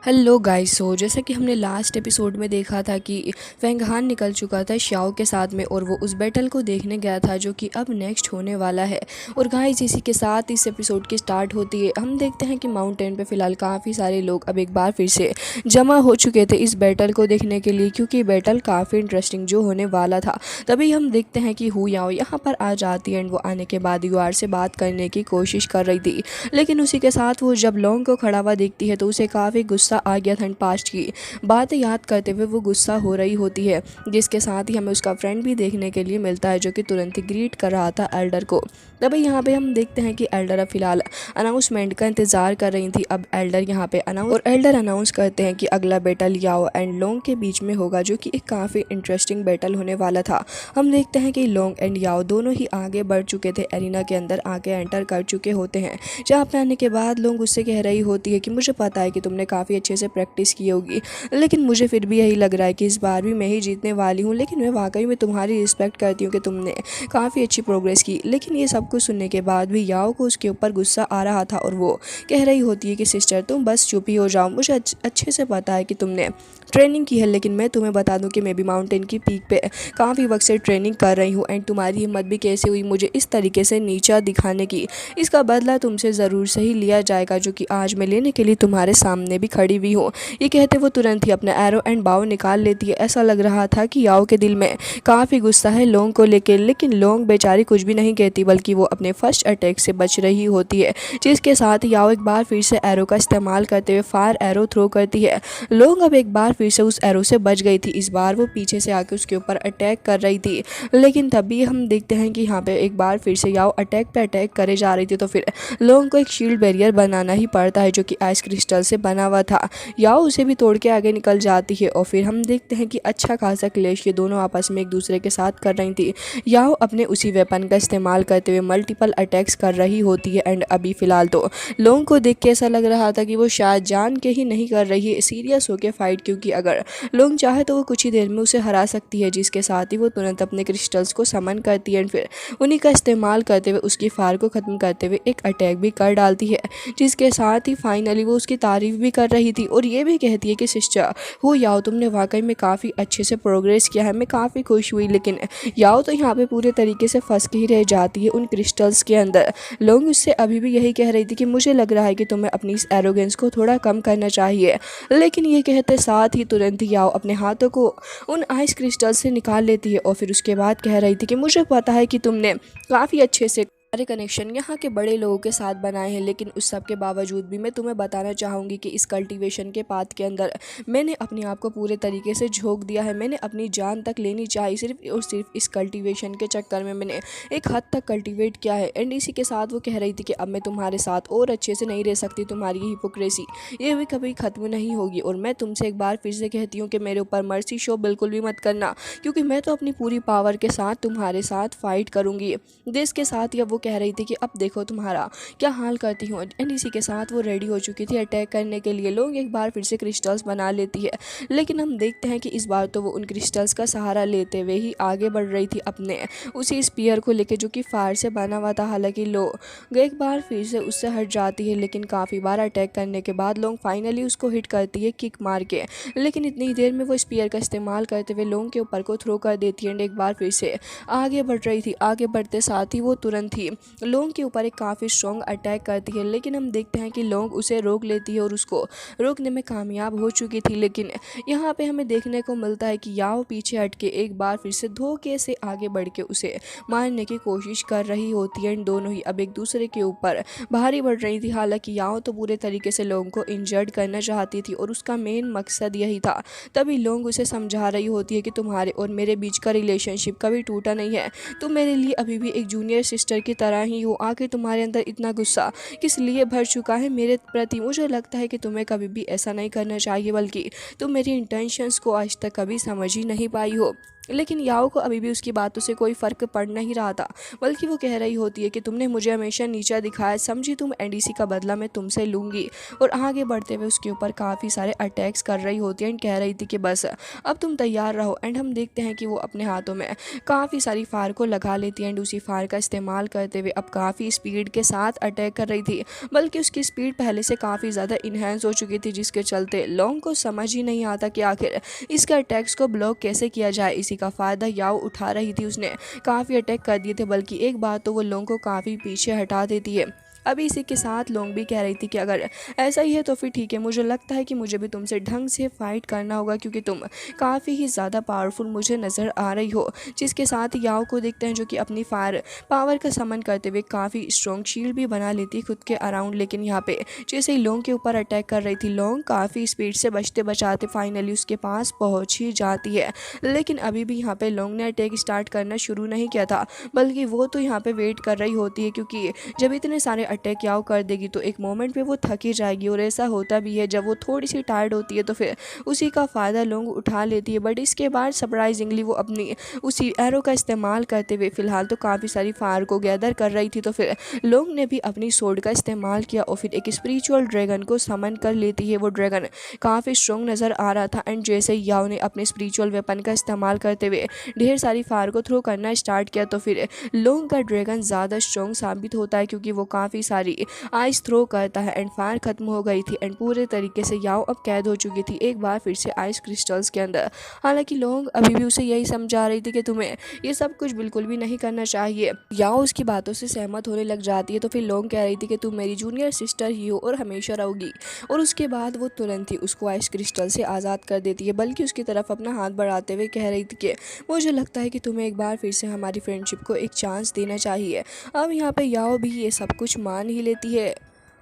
Hello guys. जैसा कि हमने लास्ट एपिसोड में देखा था कि फेंगहान निकल चुका था श्याओ के साथ में और वो उस बैटल को देखने गया था जो कि अब नेक्स्ट होने वाला है। और गाइस इसी के साथ इस एपिसोड की स्टार्ट होती है। हम देखते हैं कि माउंटेन पे फ़िलहाल काफ़ी सारे लोग अब एक बार फिर से जमा हो चुके थे इस बैटल को देखने के लिए, क्योंकि बैटल काफ़ी इंटरेस्टिंग जो होने वाला था। तभी हम देखते हैं कि हु याओ यहाँ पर आ जाती है एंड वो आने के बाद युआर से बात करने की कोशिश कर रही थी। लेकिन उसी के साथ वो जब लोंग को खड़ा हुआ देखती है तो उसे काफ़ी गुस्सा आ गया था। पास्ट की बातें याद करते हुए वो गुस्सा हो रही होती है, जिसके साथ ही हमें उसका फ्रेंड भी देखने के लिए मिलता है जो कि तुरंत ही ग्रीट कर रहा था एल्डर को। तभी यहाँ पे हम देखते हैं कि एल्डर अब फिलहाल अनाउंसमेंट का इंतजार कर रही थी। अब एल्डर यहाँ पे अनाउंस करते हैं कि अगला बैटल याओ एंड लोंग के बीच में होगा, जो कि एक काफ़ी इंटरेस्टिंग बैटल होने वाला था। हम देखते हैं कि लोंग एंड याओ दोनों ही आगे बढ़ चुके थे, एरिना के अंदर आके एंटर कर चुके होते हैं। जहाँ पे आने के बाद लोग उससे कह रही होती है कि मुझे पता है कि तुमने काफ़ी अच्छे से प्रैक्टिस की होगी, लेकिन मुझे फिर भी यही लग रहा है कि इस बार भी मैं ही जीतने वाली हूँ। लेकिन मैं वाकई में तुम्हारी रिस्पेक्ट करती हूँ कि तुमने काफ़ी अच्छी प्रोग्रेस की। लेकिन ये सब कुछ सुनने के बाद भी याओ को उसके ऊपर गुस्सा आ रहा था और वो कह रही होती है कि सिस्टर तुम बस चुप ही हो जाओ। मुझे अच्छे से पता है कि तुमने ट्रेनिंग की है, लेकिन मैं तुम्हें बता दूं कि मैं भी माउंटेन की पीक पे काफ़ी वक्त से ट्रेनिंग कर रही हूँ एंड तुम्हारी हिम्मत भी कैसे हुई मुझे इस तरीके से नीचा दिखाने की। इसका बदला तुमसे ज़रूर सही लिया जाएगा, जो कि आज मैं लेने के लिए तुम्हारे सामने भी खड़ी हुई हूँ। ये कहते वो तुरंत ही अपना एरो एंड बाव निकाल लेती है। ऐसा लग रहा था कि याओ के दिल में काफ़ी गुस्सा है लोंग को लेकर, लेकिन लोंग बेचारी कुछ भी नहीं कहती, बल्कि वो अपने फर्स्ट अटैक से बच रही होती है। जिसके साथ याओ एक बार फिर से एरो का इस्तेमाल करते हुए फायर एरो थ्रो करती है। लोंग अब एक बार फिर से उस एरो से बच गई थी। इस बार वो पीछे से आके उसके ऊपर अटैक कर रही थी, लेकिन तभी हम देखते हैं कि यहाँ पे एक बार फिर से याओ अटैक पे अटैक करे जा रही थी। तो फिर लोंग को एक शील्ड बैरियर बनाना ही पड़ता है जो कि आइस क्रिस्टल से बना हुआ था। याओ उसे भी तोड़ के आगे निकल जाती है और फिर हम देखते हैं कि अच्छा खासा क्लेश ये दोनों आपस में एक दूसरे के साथ कर रही थी। याओ अपने उसी वेपन का इस्तेमाल करते हुए मल्टीपल अटैक्स कर रही होती है एंड अभी फिलहाल तो लोंग को देख के ऐसा लग रहा था कि वो शायद जान के ही नहीं कर रही है सीरियस होकर फाइट, क्योंकि अगर लोंग चाहे तो वो कुछ ही देर में उसे हरा सकती है। जिसके साथ ही वो तुरंत अपने क्रिस्टल्स को समन करती है एंड फिर उन्हीं का इस्तेमाल करते हुए उसकी फायर को ख़त्म करते हुए एक अटैक भी कर डालती है। जिसके साथ ही फाइनली वो उसकी तारीफ भी कर रही थी और ये भी कहती है कि सिस्टर हो याओ तुमने वाकई में काफ़ी अच्छे से प्रोग्रेस किया है, मैं काफ़ी खुश हुई। लेकिन याओ तो यहाँ पे पूरे तरीके से फंस के ही रह जाती है उन क्रिस्टल्स के अंदर। लोग उससे अभी भी यही कह रही थी कि मुझे लग रहा है कि तुम्हें अपनी इस एरोगेंस को थोड़ा कम करना चाहिए। लेकिन ये कहते साथ ही तुरंत ही याओ अपने हाथों को उन आइस क्रिस्टल से निकाल लेती है और फिर उसके बाद कह रही थी कि मुझे पता है कि तुमने काफ़ी अच्छे से सारे कनेक्शन यहाँ के बड़े लोगों के साथ बनाए हैं, लेकिन उस सब के बावजूद भी मैं तुम्हें बताना चाहूँगी कि इस कल्टीवेशन के पाथ के अंदर मैंने अपने आप को पूरे तरीके से झोंक दिया है। मैंने अपनी जान तक लेनी चाहिए सिर्फ और सिर्फ इस कल्टीवेशन के चक्कर में मैंने एक हद तक कल्टीवेट किया है। एंड इसी के साथ वो कह रही थी कि अब मैं तुम्हारे साथ और अच्छे से नहीं रह सकती, तुम्हारी ये हिपोक्रेसी ये भी कभी ख़त्म नहीं होगी। और मैं तुमसे एक बार फिर से कहती हूँ कि मेरे ऊपर मर्सी शो बिल्कुल भी मत करना, क्योंकि मैं तो अपनी पूरी पावर के साथ तुम्हारे साथ फाइट करूँगी। देश के साथ ही अब वो कह रही थी कि अब देखो तुम्हारा क्या हाल करती हूँ। एंड इसी के साथ वो रेडी हो चुकी थी अटैक करने के लिए। लोग एक बार फिर से क्रिस्टल्स बना लेती है, लेकिन हम देखते हैं कि इस बार तो वो उन क्रिस्टल्स का सहारा लेते हुए ही आगे बढ़ रही थी अपने उसी स्पीयर को लेके जो कि फायर से बना हुआ था। हालांकि लोग एक बार फिर से उससे हट जाती है, लेकिन काफ़ी बार अटैक करने के बाद लोग फाइनली उसको हिट करती है किक मार के। लेकिन इतनी देर में वो स्पीयर का इस्तेमाल करते हुए लोग के ऊपर को थ्रो कर देती है एंड एक बार फिर से आगे बढ़ रही थी। आगे बढ़ते साथ ही वो तुरंत ही लोंग के ऊपर एक काफ़ी स्ट्रॉन्ग अटैक करती है, लेकिन हम देखते हैं कि लोंग उसे रोक लेती है और उसको रोकने में कामयाब हो चुकी थी। लेकिन यहाँ पे हमें देखने को मिलता है कि याओ पीछे हट के एक बार फिर से धोखे से आगे बढ़ के उसे मारने की कोशिश कर रही होती है। इन दोनों ही अब एक दूसरे के ऊपर भारी बढ़ रही थी। हालांकि याओ तो पूरे तरीके से लोगों को इंजर्ड करना चाहती थी और उसका मेन मकसद यही था। तभी लोग उसे समझा रही होती है कि तुम्हारे और मेरे बीच का रिलेशनशिप कभी टूटा नहीं है, तुम मेरे लिए अभी भी एक जूनियर सिस्टर की तरह ही हो। आखिर तुम्हारे अंदर इतना गुस्सा किस लिए भर चुका है मेरे प्रति? मुझे लगता है कि तुम्हें कभी भी ऐसा नहीं करना चाहिए, बल्कि तुम मेरी इंटेंशंस को आज तक कभी समझ ही नहीं पाई हो। लेकिन याओ को अभी भी उसकी बातों से कोई फ़र्क पड़ नहीं रहा था, बल्कि वो कह रही होती है कि तुमने मुझे हमेशा नीचा दिखाया, समझी तुम, एनडीसी का बदला मैं तुमसे लूँगी। और आगे बढ़ते हुए उसके ऊपर काफ़ी सारे अटैक्स कर रही होती है एंड कह रही थी कि बस अब तुम तैयार रहो। एंड हम देखते हैं कि वो अपने हाथों में काफ़ी सारी फायर को लगा लेती है एंड उसी फायर का इस्तेमाल करते हुए अब काफ़ी स्पीड के साथ अटैक कर रही थी, बल्कि उसकी स्पीड पहले से काफ़ी ज़्यादा इन्हेंस हो चुकी थी, जिसके चलते लोंग को समझ ही नहीं आता कि आखिर इसके अटैक्स को ब्लॉक कैसे किया जाए। इसी का फ़ायदा याओ उठा रही थी, उसने काफ़ी अटैक कर दिए थे, बल्कि एक बात तो वो लोंग को काफ़ी पीछे हटा देती है। अभी इसी के साथ लोंग भी कह रही थी कि अगर ऐसा ही है तो फिर ठीक है, मुझे लगता है कि मुझे भी तुमसे ढंग से फ़ाइट करना होगा, क्योंकि तुम काफ़ी ही ज़्यादा पावरफुल मुझे नज़र आ रही हो। जिसके साथ याओ को देखते हैं जो कि अपनी फायर पावर का समन करते हुए काफ़ी स्ट्रॉन्ग शील्ड भी बना लेती है खुद के अराउंड। लेकिन यहाँ पे जैसे ही लोंग के ऊपर अटैक कर रही थी, लोंग काफ़ी स्पीड से बचते बचाते फाइनली उसके पास पहुँच ही जाती है। लेकिन अभी भी यहाँ पे लोंग ने अटैक स्टार्ट करना शुरू नहीं किया था, बल्कि वो तो यहाँ पे वेट कर रही होती है, क्योंकि जब इतने सारे अटैक याओ कर देगी तो एक मोमेंट पे वो थक ही जाएगी। और ऐसा होता भी है, जब वो थोड़ी सी टायर्ड होती है तो फिर उसी का फ़ायदा लोंग उठा लेती है। बट इसके बाद सरप्राइजिंगली वो अपनी उसी एरो का इस्तेमाल करते हुए फ़िलहाल तो काफ़ी सारी फायर को गैदर कर रही थी, तो फिर लोंग ने भी अपनी सोर्ड का इस्तेमाल किया और फिर एक स्पिरिचुअल ड्रैगन को समन कर लेती है। वो ड्रैगन काफ़ी स्ट्रॉन्ग नज़र आ रहा था एंड जैसे ही याओ ने अपने स्पिरिचुअल वेपन का इस्तेमाल करते हुए ढेर सारी फायर को थ्रो करना स्टार्ट किया, तो फिर लोंग का ड्रैगन ज़्यादा स्ट्रॉन्ग साबित होता है, क्योंकि वो काफ़ी सारी आइस थ्रो करता है एंड फायर खत्म हो गई थी एंड पूरे तरीके से याओ अब कैद हो चुकी थी एक बार फिर से आइस क्रिस्टल्स के अंदर। हालांकि लोग अभी भी उसे यही समझा रही थी कि तुम्हें ये सब कुछ बिल्कुल भी नहीं करना चाहिए। याओ उसकी बातों से सहमत होने लग जाती है, तो फिर लोग कह रही थी कि तुम मेरी जूनियर सिस्टर ही हो और हमेशा रहोगी। और उसके बाद वो तुरंत ही उसको आइस क्रिस्टल से आज़ाद कर देती है, बल्कि उसकी तरफ अपना हाथ बढ़ाते हुए कह रही थी कि मुझे लगता है कि तुम्हें एक बार फिर से हमारी फ्रेंडशिप को एक चांस देना चाहिए। अब यहाँ पे याओ भी ये सब कुछ मान ही लेती है।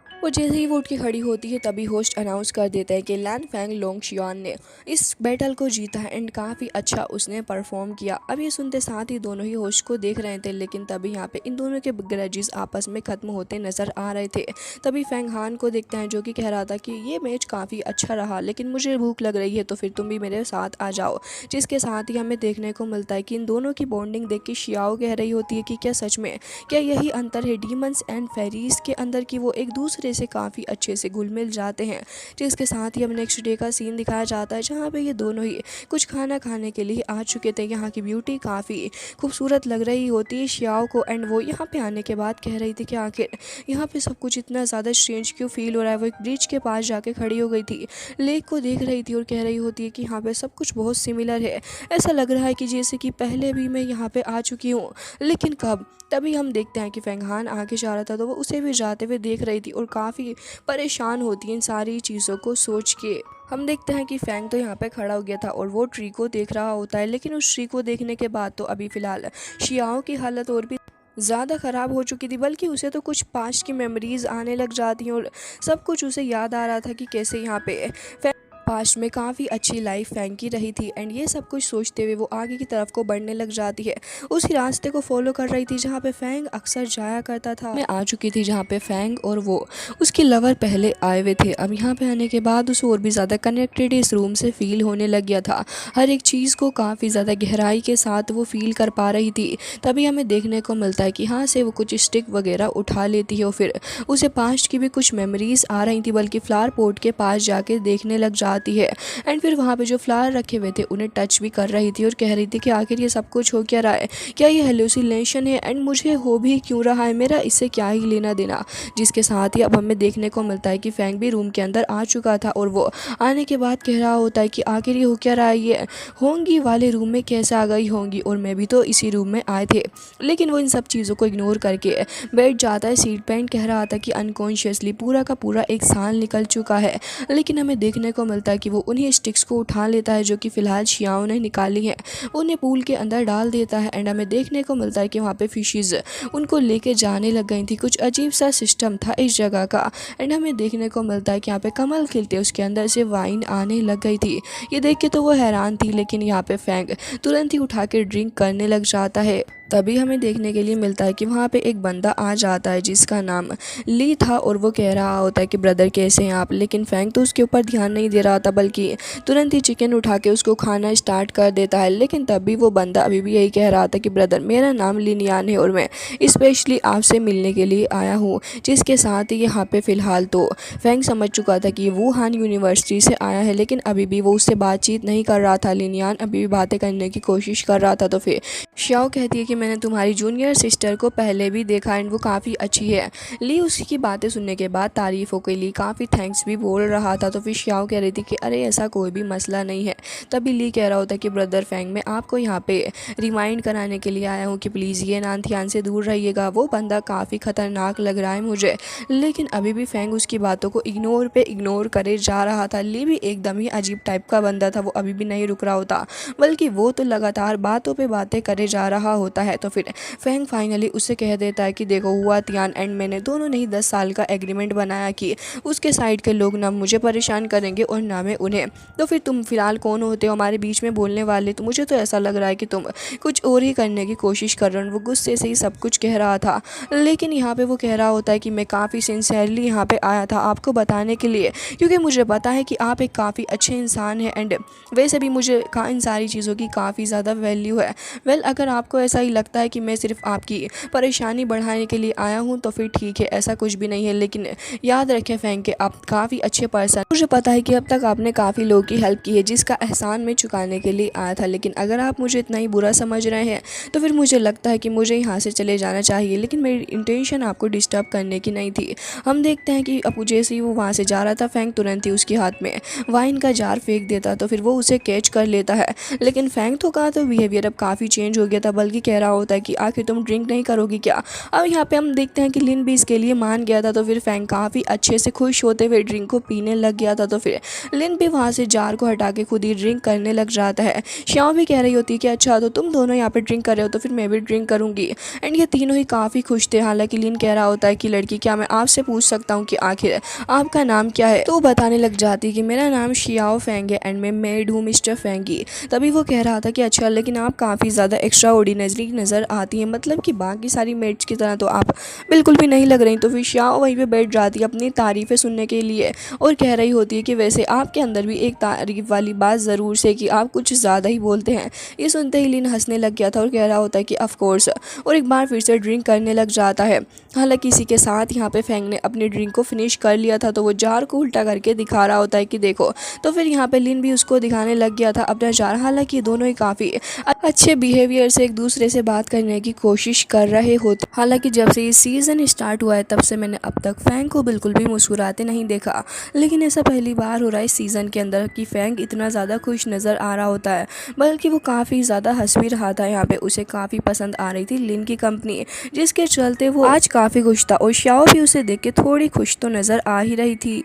और जैसे ही वो उठ के खड़ी होती है तभी होस्ट अनाउंस कर देता है कि लैन फैंग लोंगशियान ने इस बैटल को जीता है एंड काफ़ी अच्छा उसने परफॉर्म किया। अब ये सुनते साथ ही दोनों ही होस्ट को देख रहे थे, लेकिन तभी यहाँ पे इन दोनों के ग्रजेस आपस में ख़त्म होते नज़र आ रहे थे। तभी फैंग हान को देखते हैं जो कि कह रहा था कि ये मैच काफ़ी अच्छा रहा, लेकिन मुझे भूख लग रही है तो फिर तुम भी मेरे साथ आ जाओ। जिसके साथ ही हमें देखने को मिलता है कि इन दोनों की बॉन्डिंग देख के शियाओ कह रही होती है कि क्या सच में क्या यही अंतर है डीमंस एंड फेरीज के अंदर कि वो एक दूसरे से काफ़ी अच्छे से घुल मिल जाते हैं। जिसके साथ ही अब नेक्स्ट डे का सीन दिखाया जाता है, जहाँ पे ये दोनों ही कुछ खाना खाने के लिए आ चुके थे। यहाँ की ब्यूटी काफ़ी खूबसूरत लग रही होती है शियाओ को एंड वो यहाँ पे आने के बाद कह रही थी कि आखिर यहाँ पे सब कुछ इतना ज़्यादा स्ट्रेंज क्यों फील हो रहा है। वो एक ब्रिज के पास जाके खड़ी हो गई थी, लेक को देख रही थी और कह रही होती है कि यहाँ पे सब कुछ बहुत सिमिलर है। ऐसा लग रहा है कि जैसे कि पहले भी मैं यहाँ पे आ चुकी हूँ, लेकिन कब। तभी हम देखते हैं कि फैंगहान आगे जा रहा था, तो वो उसे भी जाते हुए देख रही थी और काफ़ी परेशान होती है इन सारी चीज़ों को सोच के। हम देखते हैं कि फैंग तो यहाँ पे खड़ा हो गया था और वो ट्री को देख रहा होता है, लेकिन उस ट्री को देखने के बाद तो अभी फ़िलहाल शियाओ की हालत और भी ज़्यादा ख़राब हो चुकी थी, बल्कि उसे तो कुछ पास्ट की मेमोरीज़ आने लग जाती हैं और सब कुछ उसे याद आ रहा था कि कैसे यहाँ पे पास्ट में काफ़ी अच्छी लाइफ फैंग की रही थी। एंड ये सब कुछ सोचते हुए वो आगे की तरफ को बढ़ने लग जाती है, उसी रास्ते को फॉलो कर रही थी जहाँ पे फैंग अक्सर जाया करता था। मैं आ चुकी थी जहाँ पे फैंग और वो उसके लवर पहले आए हुए थे। अब यहाँ पे आने के बाद उसे और भी ज़्यादा कनेक्टेड इस रूम से फील होने लग गया था, हर एक चीज़ को काफ़ी ज़्यादा गहराई के साथ वो फील कर पा रही थी। तभी हमें देखने को मिलता है कि यहाँ से वो कुछ स्टिक वगैरह उठा लेती है और फिर उसे पास्ट की भी कुछ मेमोरीज़ आ रही थी, बल्कि फ्लावर पोट के पास जाके देखने लग जाती है। एंड फिर वहाँ पे जो फ्लावर रखे हुए थे उन्हें टच भी कर रही थी और कह रही थी कि आखिर ये सब कुछ हो क्या रहा है, क्या ये हेलुसिनेशन है एंड मुझे हो भी क्यों रहा है, मेरा इससे क्या ही लेना देना। जिसके साथ ही अब हमें देखने को मिलता है कि फैंग भी रूम के अंदर आ चुका था और वो आने के बाद कह रहा होता है कि आखिर ये हो क्या रहा है, ये होंगी वाले रूम में कैसे आ गई होंगी और मैं भी तो इसी रूम में आए थे। लेकिन वो इन सब चीज़ों को इग्नोर करके बैठ जाता है सीट पे एंड कह रहा था कि अनकॉन्शियसली पूरा का पूरा एक साल निकल चुका है। लेकिन हमें देखने को मिलता है कि वो उन्हीं स्टिक्स को उठा लेता है जो कि फ़िलहाल शियाओ ने निकाली हैं, उन्हें पूल के अंदर डाल देता है। एंड हमें देखने को मिलता है कि वहाँ पे फिशेज़ उनको लेके जाने लग गई थी, कुछ अजीब सा सिस्टम था इस जगह का। एंड हमें देखने को मिलता है कि यहाँ पे कमल खिलते उसके अंदर से वाइन आने लग गई थी। ये देख के तो वो हैरान थी, लेकिन यहाँ पे फैंग तुरंत ही उठा के ड्रिंक करने लग जाता है। तभी हमें देखने के लिए मिलता है कि वहाँ पे एक बंदा आ जाता है जिसका नाम ली था और वो कह रहा होता है कि ब्रदर कैसे हैं आप, लेकिन फैंग तो उसके ऊपर ध्यान नहीं दे रहा था बल्कि तुरंत ही चिकन उठा के उसको खाना स्टार्ट कर देता है। लेकिन तब भी वो बंदा अभी भी यही कह रहा था कि ब्रदर मेरा नाम लिनियान है और मैं स्पेशली आपसे मिलने के लिए आया हूँ, जिसके साथ ही यहाँ पे फ़िलहाल तो फैंग समझ चुका था कि वुहान यूनिवर्सिटी से आया है, लेकिन अभी भी वो उससे बातचीत नहीं कर रहा था। लिनियान अभी भी बातें करने की कोशिश कर रहा था। तो फिर श्याओ कहती है कि मैंने तुम्हारी जूनियर सिस्टर को पहले भी देखा एंड वो काफ़ी अच्छी है। ली उसी की बातें सुनने के बाद तारीफ़ों के लिए काफ़ी थैंक्स भी बोल रहा था। तो फिर श्याओ कह रही थी कि अरे ऐसा कोई भी मसला नहीं है। तभी ली कह रहा होता कि ब्रदर फैंग मैं आपको यहाँ पे रिमाइंड कराने के लिए आया हूँ कि प्लीज़ ये नानथियान से दूर रहिएगा, वो बंदा काफ़ी ख़तरनाक लग रहा है मुझे। लेकिन अभी भी फैंग उसकी बातों को इग्नोर करे जा रहा था। ली भी एकदम ही अजीब टाइप का बंदा था, वो अभी भी नहीं रुक रहा होता बल्कि वो तो लगातार बातों पे बातें करे जा रहा होता है। तो फिर फैंग फाइनली उससे कह देता है कि देखो हुआ तियान एंड मैंने दोनों ने ही 10 साल का एग्रीमेंट बनाया कि उसके साइड के लोग ना मुझे परेशान करेंगे और ना मैं उन्हें। तो फिर तुम फिलहाल कौन होते हो हमारे बीच में बोलने वाले? तो मुझे तो ऐसा लग रहा है कि तुम कुछ और ही करने की कोशिश कर रहे हो। वो गुस्से से ही सब कुछ कह रहा था, लेकिन यहाँ पे वो कह रहा होता है कि मैं काफ़ी सिंसियरली यहाँ पे आया था आपको बताने के लिए, क्योंकि मुझे पता है कि आप एक काफ़ी अच्छे इंसान हैं एंड वैसे भी मुझे इन सारी चीज़ों की काफ़ी ज़्यादा वैल्यू है। वेल अगर आपको ऐसा ही लगता है कि मैं सिर्फ आपकी परेशानी बढ़ाने के लिए आया हूँ तो फिर ठीक है, ऐसा कुछ भी नहीं है। लेकिन याद रखें फैंग के आप काफ़ी अच्छे पर्सन, मुझे पता है कि अब तक आपने काफ़ी लोगों की हेल्प की है जिसका एहसान मैं चुकाने के लिए आया था, लेकिन अगर आप मुझे इतना ही बुरा समझ रहे हैं तो फिर मुझे लगता है कि मुझे यहाँ से चले जाना चाहिए। लेकिन मेरी इंटेंशन आपको डिस्टर्ब करने की नहीं थी। हम देखते हैं कि अब जैसे ही वो वहाँ से जा रहा था फैंग तुरंत ही उसके हाथ में वाइन का जार फेंक देता, तो फिर वो उसे कैच कर लेता है। लेकिन फैंग तो कहा तो बिहेवियर अब काफ़ी चेंज हो गया था, बल्कि कह रहा होता है कि आखिर तुम ड्रिंक नहीं करोगी क्या? अब यहाँ पे हम देखते हैं कि लिन भी इसके लिए मान गया था। तो फिर फैंग काफ़ी अच्छे से खुश होते हुए ड्रिंक को पीने लग गया था। तो फिर लिन भी वहाँ से जार को हटा के खुद ही ड्रिंक करने लग जाता है। श्याम भी कह रही होती है कि अच्छा तो तुम दोनों यहाँ पे ड्रिंक कर रहे हो तो फिर मैं भी ड्रिंक करूँगी। एंड ये तीनों ही काफ़ी खुश थे। हालांकि लिन कह रहा होता है कि लड़की क्या मैं आपसे पूछ सकता हूँ कि आखिर आपका नाम क्या है? तो बताने लग जाती कि मेरा नाम शियाओ फैंग है एंड मैं मेड हूँ मिस्टर फैंगी। तभी वो कह रहा था कि अच्छा लेकिन आप काफ़ी ज़्यादा एक्स्ट्रा ऑर्डिनरी नज़र आती हैं, मतलब कि बाकी सारी मेड्स की तरह तो आप बिल्कुल भी नहीं लग रही। तो फिर श्याओ वहीं पे बैठ जाती है अपनी तारीफ़ें सुनने के लिए और कह रही होती है कि वैसे आपके अंदर भी एक तारीफ़ वाली बात ज़रूर से कि आप कुछ ज़्यादा ही बोलते हैं। ये सुनते ही लिन हंसने लग गया था और कह रहा होता है कि ऑफ कोर्स, और एक बार फिर से ड्रिंक करने लग जाता है। हालांकि इसी के साथ यहाँ पे फैंग ने अपनी ड्रिंक को फिनिश कर लिया था, तो वो जार को उल्टा करके दिखा रहा होता है कि देखो। तो फिर यहाँ पे लिन भी उसको दिखाने लग गया था अपना जार। हालांकि दोनों ही काफ़ी अच्छे बिहेवियर से एक दूसरे से बात करने की कोशिश कर रहे होते। हालांकि जब से ये सीज़न स्टार्ट हुआ है तब से मैंने अब तक फैंग को बिल्कुल भी मुस्कुराते नहीं देखा, लेकिन ऐसा पहली बार हो रहा है इस सीज़न के अंदर कि फैंग इतना ज़्यादा खुश नज़र आ रहा होता है। बल्कि वो काफ़ी ज़्यादा हंस भी रहा था। यहाँ पे उसे काफ़ी पसंद आ रही थी लिन की कंपनी, जिसके चलते वो आज काफ़ी खुश था और श्याओ भी उसे देख के थोड़ी खुश तो नज़र आ ही रही थी।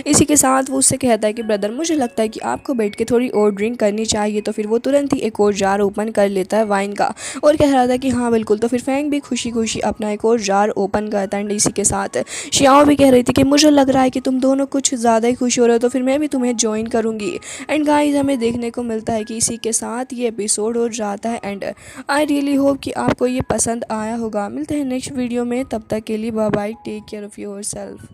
इसी के साथ वो उससे कहता है कि ब्रदर मुझे लगता है कि आपको बैठ के थोड़ी और ड्रिंक करनी चाहिए। तो फिर वो तुरंत ही एक और जार ओपन कर लेता है वाइन का और कह रहा था कि हाँ बिल्कुल। तो फिर फैंग भी खुशी खुशी अपना एक और जार ओपन करता है। एंड इसी के साथ श्याओ भी कह रही थी कि मुझे लग रहा है कि तुम दोनों कुछ ज़्यादा ही खुश हो रहे हो, तो फिर मैं भी तुम्हें ज्वाइन करूँगी। एंड गाइस हमें देखने को मिलता है कि इसी के साथ ये एपिसोड हो जाता है। एंड आई रियली होप कि आपको ये पसंद आया होगा। मिलते हैं नेक्स्ट वीडियो में, तब तक के लिए bye bye, take care of your self.